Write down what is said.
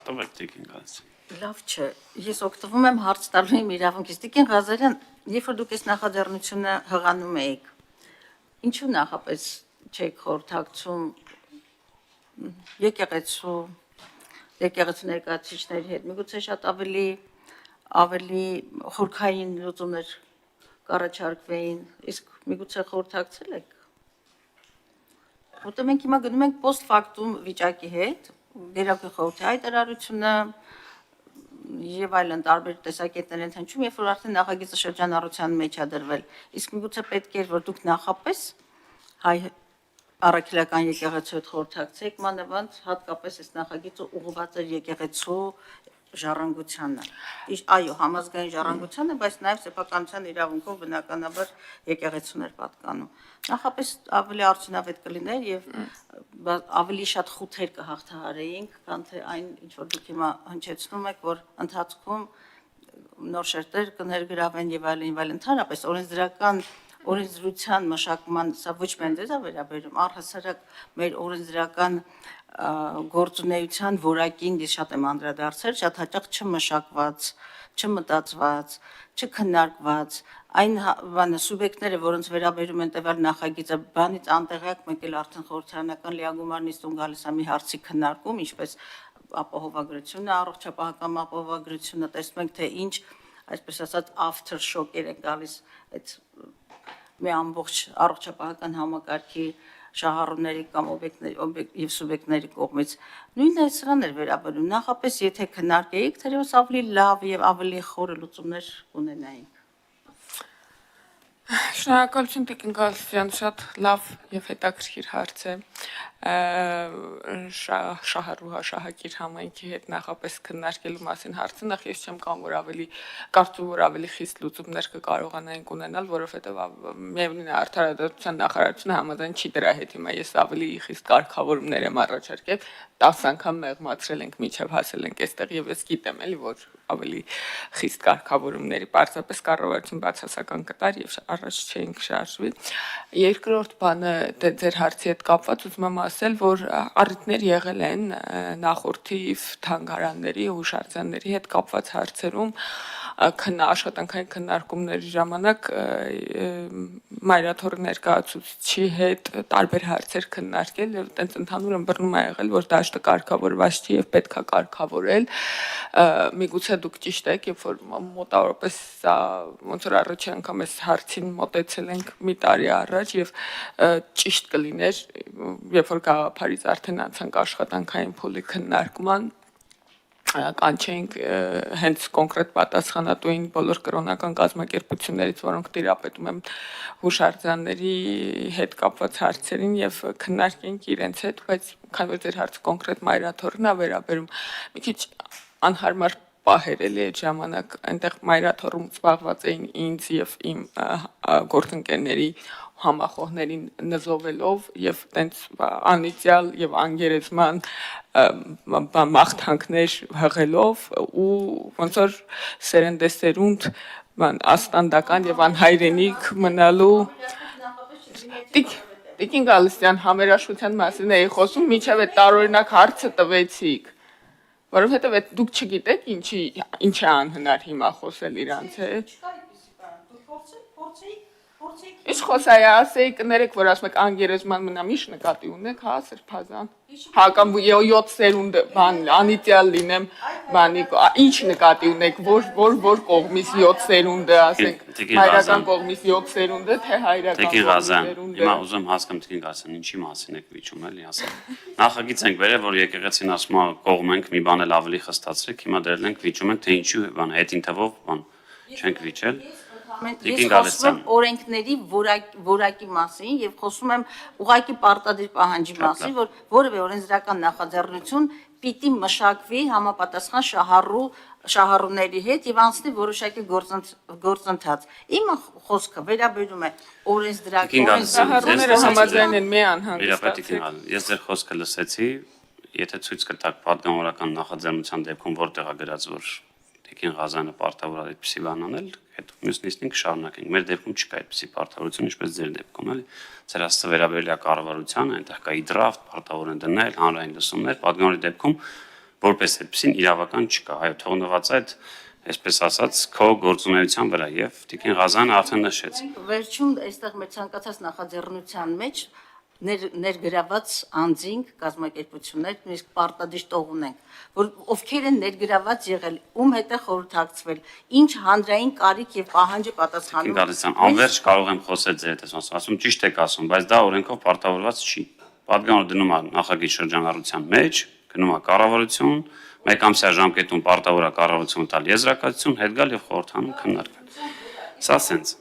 Տվեք Տիկին Ղազարյան։ Լավ չէ, ես օգտվում եմ հարց տալու իմ իրավունքից։ Տիկին Ղազարյան, երբ որ դուք այս նախաձեռնությունը հղանում էիք, ինչու նախապես չեք խորհրդակցում եկեղեցու ներկայացուցիչների հետ, միգուցե շատ ավելի խորքային լուծումներ կառաջարկվեին, իսկ միգուցե խորհրդակցել եք։ Որտեղ մենք հիմա գնում ենք post factum վիճակի հետ, Գերագույն խորհրդի հայտարարությունը եւ այլն տարբեր տեսակետներ են հնչում, երբ որ արդեն նախագիծը շրջանառության մեջ է դրվել։ Իսկ միգուցե պետք է որ դուք նախապես հայ առաքելական եկեղեցու հետ խորհրդակցեք, մանավանդ հատկապես այս նախագիծը ուղղված է եկեղեցու ժառանգությանը։ Այո, համազգային ժառանգությանը, բայց նաև սեփականության իրավունքով բնականաբար եկեղեցուներ պատկանում։ Նախապես ավելի արդյունավետ կլիներ եւ ավելի շատ խութեր կհաղթահարեինք, քան թե այն, ինչ որ դուք հիմա հնչեցնում եք, որ ընթացքում նոր շերտեր կներգրավեն եւ այլն, ընդհանրապես օրենսդրության մշակման, սա ոչ միայն դեզ է վերաբերում, առհասարակ մեր օրենսդրական գործունեության որակին ես շատ եմ անդրադարձել, շատ հաճախ չմշակված, չմտածված, չքննարկված, այն սուբյեկտները, որոնց վերաբերում են տվյալ նախագիծը, բանից անտեղյակ մեկ էլ արդեն խորհրդարանական լիագումար նիստում գալիս է մի հարցի քննարկում, ինչպես ապահովագրությունը, առողջապահական ապահովագրությունը, տեսնում ենք, թե ինչ, այսպես ասած, after shock-եր են գալիս այդ մի ամբողջ առողջապահական համակարգի շահառուների կամ օբյեկտների եւ սուբյեկտների կողմից նույնն է սրան էր վերաբերում նախապես եթե քննարկեիք թերևս ավելի լավ եւ ավելի խորը լուծումներ կունենայինք Շնորհակալություն Տիկին Ղազարյան, շատ լավ եւ հետաքրքիր հարց է շահառուհաշահակիր համայնքի հետ նախապես քննարկելու մասին հարցը նախ ես չեմ կարծում որ ավելի խիստ լուծումներ կկարողանայինք ունենալ, որովհետեւ միևնույն է արդարադատության նախարարությունը համաձայն չի դրա հետ հիմա ես ավելի խիստ կարգավորումներ եմ առաջարկել 10 անգամ մեղմացրել ենք միջև հասել ենք այստեղ եւ ես գիտեմ էլի որ ավելի խիստ կարգավորումների պարզապես կառավարություն բացասական կտար եւ առաջ չէինք շարժվի երկրորդ բանը ձեր հարցի հետ կապված ուզում եմ ասել որ առիթներ եղել են նախորդիվ թանգարանների հուշարձանների հետ կապված հարցերում աշխատանքային քննարկումների ժամանակ մայրաթոռի ներկայացուցիչի հետ տարբեր հարցեր քննարկել եւ այտենց ընդհանուր ըմբռնում ա եղել որ դաշտը կարգավորված չի եւ պետքա կարգավորել միգուցե դուք ճիշտ եք երբ որ մոտավորապես սա ոնց որ առաջի անգամ այս հարցին մոտեցել ենք մի տարի առաջ եւ ճիշտ կլիներ երբ որ գաղափարից արդեն անցանք աշխատանքային փուլի քննարկման կանչենք հենց կոնկրետ պատասխանատուին բոլոր կրոնական կազմակերպություններից, որոնք տիրապետում են հուշարձանների հետ կապված հարցերին եւ քննարկենք իրենց հետ, բայց քանի որ ձեր հարցը կոնկրետ մայրաթոռին է վերաբերում, մի քիչ անհարմար պահեր էլի այդ ժամանակ այնտեղ մայրաթոռում զբաղված էին ինձ եւ իմ գործընկերների համախոհներին նզովելով եւ տենց անիծյալ եւ անգերեզման մաղթանքներ հղելով ու ոնց որ սերնդեսերունդ աստանդական եւ անհայրենիք մնալու Տիկին Ղազարյան համերաշխության մասին էի խոսում միջև այդ տարօրինակ հարցը տվեցիք որովհետեւ այդ դուք չգիտեք ինչ է անհնար հիմա խոսել իրանց հետ Իսկ խոսայի ասեի կներեք որ ասում եք անգերեզման մնամ ինչ նկատի ունեք հա սրբազան հա կամ 7 սերունդ բան անիծյալ լինեմ բանի ինչ նկատի ունեք որ կողմից 7 սերունդը ասենք հայրական կողմից 7 սերունդը թե հայրական կողմից հիմա ուզում հասկանամ Տիկին Ղազարյան ինչի մասին եք վիճում էլի ասեմ նախագիծ ենք վերել որ եկեղեցին ասում է կողմ ենք մի բան էլ ավելի խստացրեք հիմա դեռ ենք վիճում ենք թե ինչու բան հետին թվով բան չենք վիճել Ես խոսում եմ օրենքների որակի մասին եւ խոսում եմ ուղղակի պարտադիր պահանջի մասին, որ որևէ օրենսդրական նախաձեռնություն պիտի մշակվի համապատասխան շահառուների հետ եւ անցնի որոշակի գործընթաց։ Իմ խոսքը վերաբերում է օրենսդրական շահառուները համաձայն են մի անհանգստացել։ Ես ձեր խոսքը լսեցի, եթե ցույց կտաք պատգամավորական նախաձեռնության դեպքում որտեղ է գրած որ Տիկին Ղազարյանը պարտավոր է այդպիսի բան անել, հետո մյուս նիստին կշարունակենք։ Մեր դեպքում չկա այդպիսի պարտավորություն, ինչպես ձեր դեպքում, էլի։ Ձեր ասածը վերաբերել է կառավարությանը, այնտեղ կա դրաֆտ, պարտավոր են դնել հանրային լսումներ, պատգամավորի դեպքում որպես այդպեսին իրավական չկա, այո, թողնված է այդ այսպես ասած քո գործունեության վրա եւ Տիկին Ղազարյանը արդեն նշեց։ Վերջում այստեղ մեր ցանկացած նախաձեռնության մեջ ներգրաված անձինք, կազմակերպություններ, նույնիսկ պարտադիր ունենք, որ ովքեր են ներգրաված եղել, ում հետ է խորհրդակցվել, ինչ հանրային կարիք եւ պահանջը պատասխանում։ Գալստյան, անverջ կարող եմ խոսել ձեր հետ, ասում ճիշտ եք ասում, բայց դա օրենքով պարտավորված չի։ Պատգամը դնում է նախագիծ շրջանառության մեջ, գնում է կառավարություն, մեկամսյա ժամկետում պարտավոր է կառավարությունը տալ եզրակացություն, հետ գալ եւ խորհրդանում քննարկել։ Սա սենց։